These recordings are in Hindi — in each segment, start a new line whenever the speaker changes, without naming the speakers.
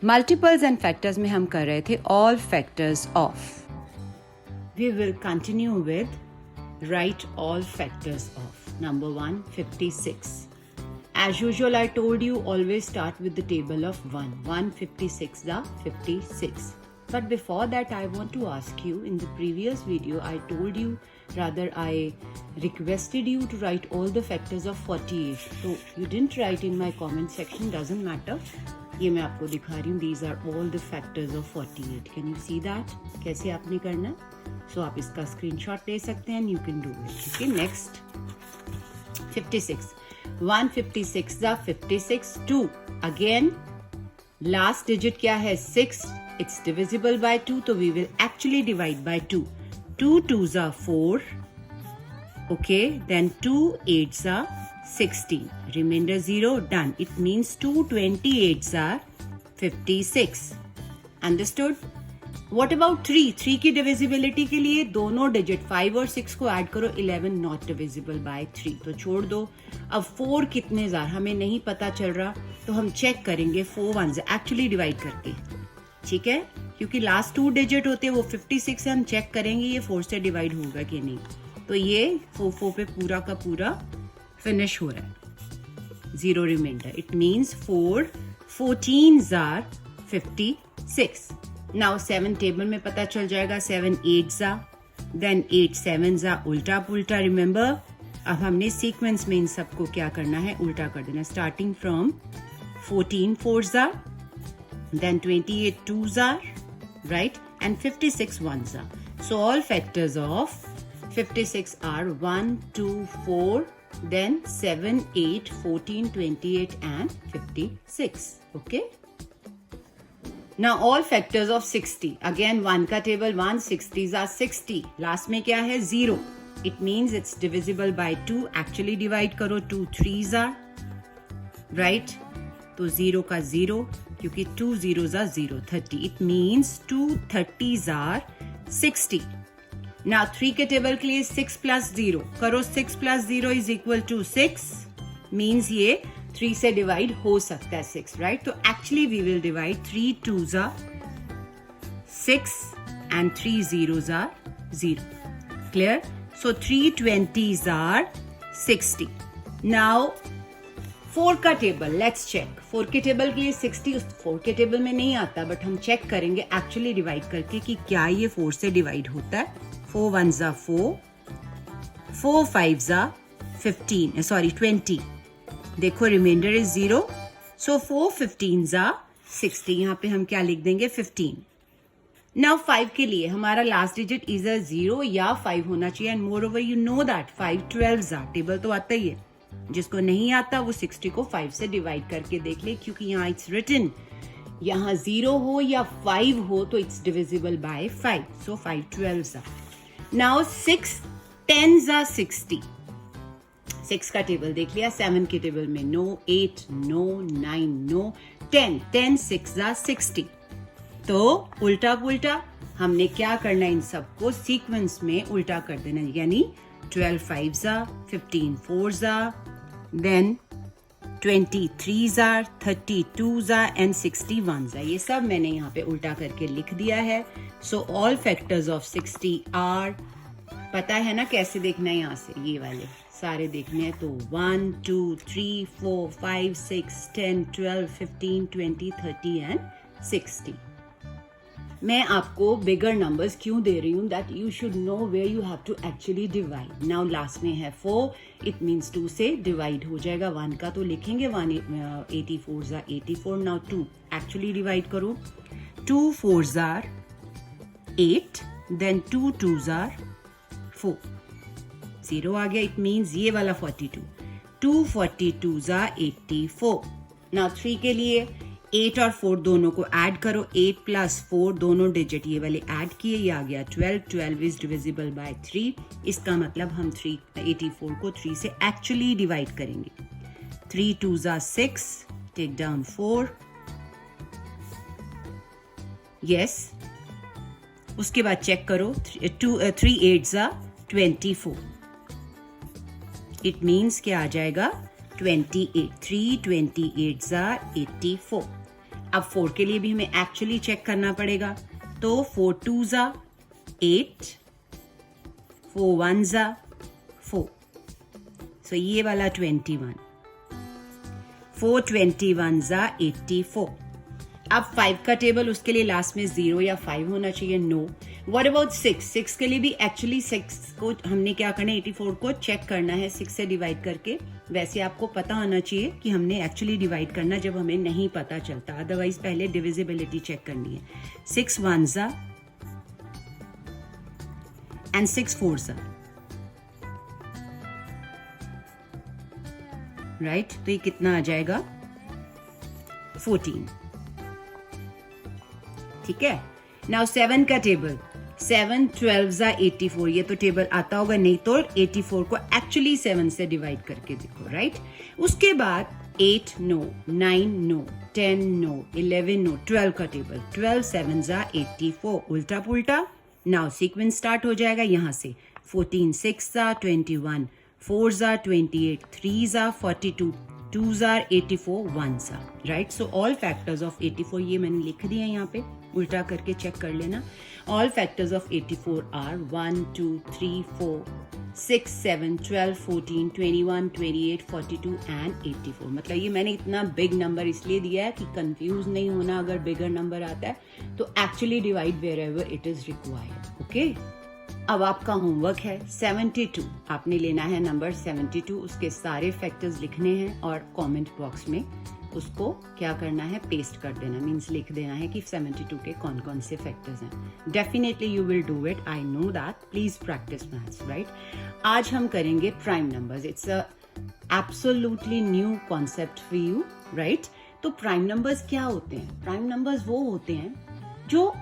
मल्टीपल्स एंड फैक्टर्स में हम कर रहे थे all factors of. We will continue with right all factors of. Number 1, 56. As usual, I told you always start with the table of 1. 156 the 56. But before that, I want to ask you, in the previous video, I told you, rather I requested you to write all the factors of 48. So you didn't write in my comment section, doesn't matter. ये मैं आपको दिखा रही हूँ. These are all the factors of 48. Can you see that? कैसे आपने करना? So आप इसका screenshot ले सकते हैं and you can do it. Okay, next. 56. 156 the 56. 2. Again, last digit क्या है? 6. It's divisible by 2, तो we will actually divide by 2. 2 2s are 4. Okay, then 2 8s are 16. Remainder 0, done. It means 2 28s are 56. Understood? What about 3? 3 की डिविजिबिलिटी के लिए दोनों डिजिट 5 और 6 को ऐड करो. 11 नॉट डिविजिबल बाय 3, तो छोड़ दो. अब 4 कितने जार हमें नहीं पता चल रहा, तो हम चेक करेंगे 4 1s एक्चुअली डिवाइड करके. ठीक है, क्योंकि लास्ट 2 डिजिट होते हैं वो 56 है. हम चेक करेंगे ये 4 से डिवाइड होगा कि नहीं. तो ये 4 पे पूरा का पूरा फिनिश हो रहा है. 0 reminder. It means 4 14s are 56. Now 7 table में पता चल जाएगा. 7 8s are, then 8 7s are. उल्टा पुल्टा. रिमेंबर, अब हमने सीक्वेंस में इन सबको क्या करना है? उल्टा कर देना. Starting from 14 4s are, then 28 2s are, right, and 56 1s are. So all factors of 56 are 1 2 4, then 7 8 14 28 and 56. Okay, now all factors of 60. Again 1 का टेबल 1. 60s are 60. लास्ट में क्या है? 0. It means it's divisible by 2. Actually divide करो. 2 3s are, right, तो 0 का 0, क्योंकि 2 zeros are 0. 30. It means 2 30s are 60. Now 3 के टेबल के लिए 6 plus 0 करो. 6 plus 0 is equal to 6. Means ये 3 से डिवाइड हो सकता है 6, right? तो actually we will divide. 3 2s are 6 and 3 zeros are 0. Clear? So 3 20s are 60. Now 4 का टेबल, लेट्स चेक. 4 के टेबल के लिए 60 4 के टेबल में नहीं आता, बट हम चेक करेंगे एक्चुअली डिवाइड करके कि क्या ये 4 से डिवाइड होता है. 4 1s are 4, 4 5s are 15, sorry 20. देखो reminder is 0. So 4 15s are 60. यहाँ पे हम क्या लिख देंगे? 15. नाउ 5 के लिए हमारा लास्ट डिजिट इधर 0 या 5 होना चाहिए. And more over you know that 5 12s are. Table तो आता ही है. जिसको नहीं आता वो 60 को 5 से डिवाइड करके देख ले, क्योंकि यहाँ इट्स रिटन, यहाँ 0 हो या 5 हो तो it's divisible by 5. So 5 12s are. Now 6 10s are 60. 6 का टेबल देख लिया. 7 के टेबल में no. 8 no. 9 no. 10 10 6s are 60. तो उल्टा पुल्टा हमने क्या करना है? इन सबको सीक्वेंस में उल्टा कर देना. यानी 12 5s are, 15 4s are, then 23s are, 32s are and 61s are. ये सब मैंने यहाँ पे उल्टा करके लिख दिया है. So all factors of 60 are, पता है ना कैसे देखना है? यहाँ से ये वाले सारे देखने हैं. तो 1 2 3 4 5 6 10 12 15 20 30 and 60. मैं आपको बिगर नंबर्स क्यों दे रही हूँ? That you should know where you have to actually divide. Now last में है 4. इट मीन्स 2 से डिवाइड हो जाएगा. 1 का तो लिखेंगे 184s are 84. Now 2 actually divide करो. 2 4s are 8, then 2 2s are 4. 0 आ गया. इट मीन्स ये वाला 42. 2 42s are 84. नाउ 3 के लिए 8 और 4 दोनों को ऐड करो. 8 plus 4 दोनों डिजिट ये वाले ऐड किए, ये आ गया 12. 12 इज डिविजिबल बाय 3. इसका मतलब हम 84 को 3 से एक्चुअली डिवाइड करेंगे. 3 2s are 6. Take down 4. Yes. उसके बाद चेक करो. 3 8s are 24. इट मीन्स क्या आ जाएगा? 28. 3 28s are 84. अब 4 के लिए भी हमें एक्चुअली चेक करना पड़ेगा, तो 4 2s are 8, 4 1s are 4, सो ये वाला 21, 4 21s are 84. अब 5 का टेबल, उसके लिए लास्ट में 0 या 5 होना चाहिए, नो. व्हाट अबाउट 6 के लिए भी एक्चुअली 6 को हमने क्या करना है, 84 को चेक करना है 6 से डिवाइड करके. वैसे आपको पता होना चाहिए कि हमने एक्चुअली डिवाइड करना जब हमें नहीं पता चलता, अदरवाइज पहले डिविजिबिलिटी चेक करनी है. 6 1s are and 6 4s are, right. तो ये कितना आ जाएगा, 14. ठीक है. नाउ 7 का टेबल, 7 12s are 84. ये तो टेबल आता होगा, नहीं तो 84 को एक्चुअली 7 से डिवाइड करके देखो, राइट. उसके बाद 8 नो, 9 नो, 10 नो, 11 नो. 12 का टेबल, 12 7s are 84. उल्टा पुल्टा. नाउ सीक्वेंस स्टार्ट हो जाएगा यहाँ से. 14 6s are 21, 4s are 28, 3s are 42, 2s are 84, 1s are, right. So all factors of 84, ये मैंने लिख दिया है यहाँ पे, उल्टा करके चेक कर लेना. All factors of 84 are 1 2 3 4 6 7 12 14 21 28 42 and 84. मतलब ये मैंने इतना बिग नंबर इसलिए दिया है कि कंफ्यूज नहीं होना. अगर बिगर नंबर आता है तो actually divide wherever it is required. Okay. अब आपका होमवर्क है 72. आपने लेना है नंबर 72, उसके सारे फैक्टर्स लिखने हैं और कमेंट बॉक्स में उसको क्या करना है, पेस्ट कर देना. मीन्स लिख देना है कि 72 के कौन कौन से फैक्टर्स हैं. Definitely you will do it, I know that. Please practice maths, right. आज हम करेंगे prime numbers. It's a absolutely new concept for you, right. तो प्राइम नंबर्स क्या होते हैं? प्राइम नंबर्स वो होते हैं जो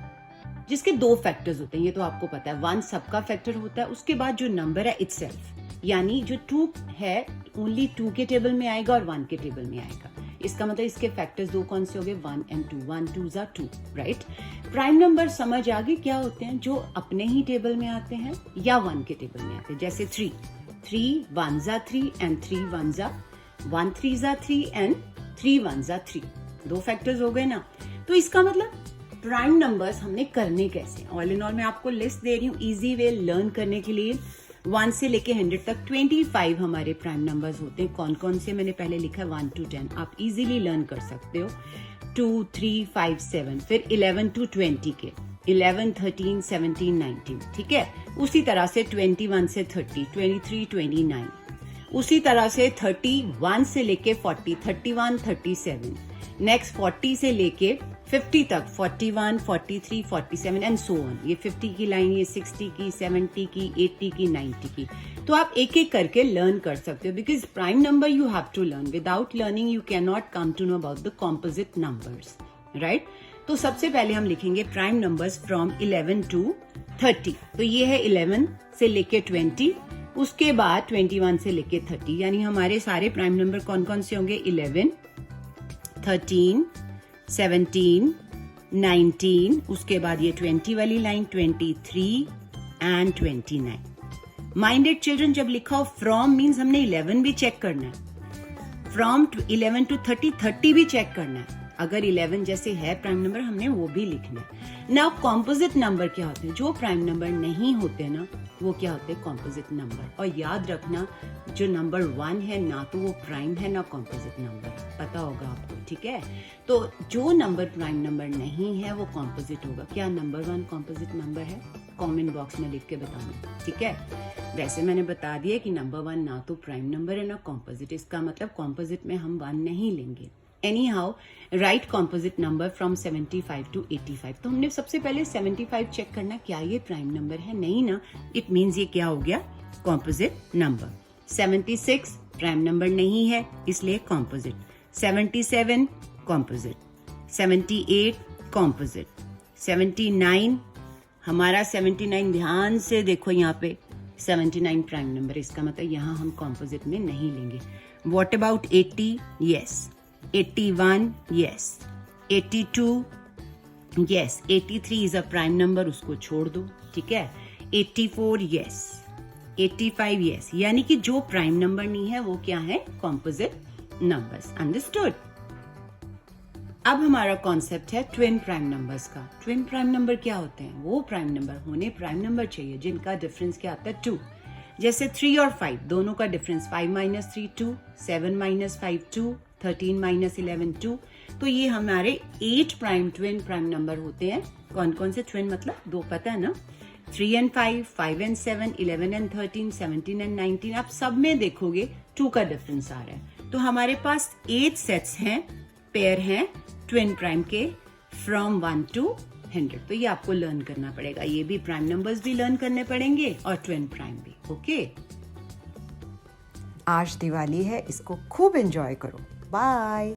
जिसके 2 फैक्टर्स होते हैं. ये तो आपको पता है. 1 सबका फैक्टर होता है, उसके बाद जो नंबर है इटसेल्फ, यानी जो 2 है ओनली 2 के टेबल में आएगा और 1 के टेबल में आएगा. इसका मतलब इसके फैक्टर्स 2 कौन से हो गए, 1 and 2. 1 2s are 2, right. Prime number समझ आगे क्या होते हैं, जो अपने ही टेबल में आते हैं या 1 के टेबल में आते हैं. जैसे 3 1s are 3 and 3 1s are 1 3s are 3 and 3 1s are 3. 2 factors हो गए ना. तो इसका मतलब प्राइम नंबर्स हमने करने कैसे. ऑल इन ऑल मैं आपको लिस्ट दे रही हूँ इजी वे लर्न करने के लिए. 1 से लेके 100 तक 25 हमारे प्राइम नंबर्स होते हैं. कौन कौन से मैंने पहले लिखा है 1 to 10. आप इजीली लर्न कर सकते हो. 2 3 5 7, फिर 11 to 20 के 11 13 17 19. ठीक है. उसी तरह से 21 से 30, 23 29. उसी तरह से 31 से लेके 40, 31 37. नेक्स्ट 40 से लेके 50 तक 41 43 47 एंड सो ऑन. ये 50 की लाइन, ये 60 की, 70 की, 80 की, 90 की. तो आप एक एक करके लर्न कर सकते हो. Because prime number you have to learn. Without learning you can not come to know about the composite numbers, right. तो सबसे पहले हम लिखेंगे प्राइम नंबर्स फ्रॉम 11 to 30. तो ये है 11 से लेके 20, उसके बाद 21 से लेके 30. यानी हमारे सारे प्राइम नंबर कौन कौन से होंगे, 11 13 17 19, उसके बाद ये 20 वाली लाइन 23 एंड 29. माइंडेड चिल्ड्रन, जब लिखा हो फ्रॉम मीन्स हमने 11 भी चेक करना है. फ्रॉम 11 to 30, 30 भी चेक करना है. अगर 11 जैसे है प्राइम नंबर हमने वो भी लिखना है. नाउ कॉम्पोजिट नंबर क्या होते हैं, जो प्राइम नंबर नहीं होते ना वो क्या होते हैं, कॉम्पोजिट नंबर. और याद रखना जो नंबर 1 है ना तो वो प्राइम है ना कॉम्पोजिट नंबर, पता होगा आपको. ठीक है. तो जो नंबर प्राइम नंबर नहीं है वो कॉम्पोजिट होगा. क्या नंबर 1 कॉम्पोजिट नंबर है, कमेंट बॉक्स में लिख के बताना. ठीक है. वैसे मैंने बता दिया कि नंबर 1 ना तो प्राइम नंबर है ना कॉम्पोजिट. इसका मतलब कॉम्पोजिट में हम 1 नहीं लेंगे. Anyhow, write composite number from 75 to 85. तो हमने सबसे पहले 75 चेक करना, क्या ये प्राइम नंबर है, नहीं ना. इट मीन्स ये क्या हो गया, कॉम्पोजिट नंबर. 76 प्राइम नंबर नहीं है इसलिए कॉम्पोजिट. 77 कॉम्पोजिट. 78 कॉम्पोजिट. 79 हमारा 79 ध्यान से देखो यहाँ पे 79 प्राइम नंबर. इसका मतलब यहाँ हम कॉम्पोजिट में नहीं लेंगे. What about 80? Yes. 81, yes. 82, yes. 83 is a prime number, उसको छोड़ दो. ठीक है. 84, yes. 85, yes. यानी कि जो प्राइम नंबर नहीं है वो क्या है, कॉम्पोजिट नंबर्स. अंडरस्टूड. अब हमारा कॉन्सेप्ट है ट्विन प्राइम नंबर्स का। ट्विन प्राइम नंबर क्या होते हैं? वो प्राइम नंबर होने प्राइम नंबर चाहिए जिनका डिफरेंस क्या आता है? 2। जैसे 3 और 5 दोनों का डिफरेंस 5 - 3 2, 7 - 5 2, 13 - 11 2। तो ये हमारे 8 प्राइम ट्विन प्राइम नंबर होते हैं। कौन कौन से ट्विन? मतलब 2 पता है ना, 3 and 5, 5 and 7, 11 and 13, 17 and 19। आप सब में देखोगे 2 का डिफरेंस आ रहा है। तो हमारे पास 8 सेट्स हैं, पेयर हैं ट्विन प्राइम के, फ्रॉम 1 to 100। तो ये आपको लर्न करना पड़ेगा। ये भी प्राइम नंबर्स भी लर्न करने पड़ेंगे और ट्विन प्राइम भी। ओके,
आज दिवाली है, इसको खूब एंजॉय करो। बाय।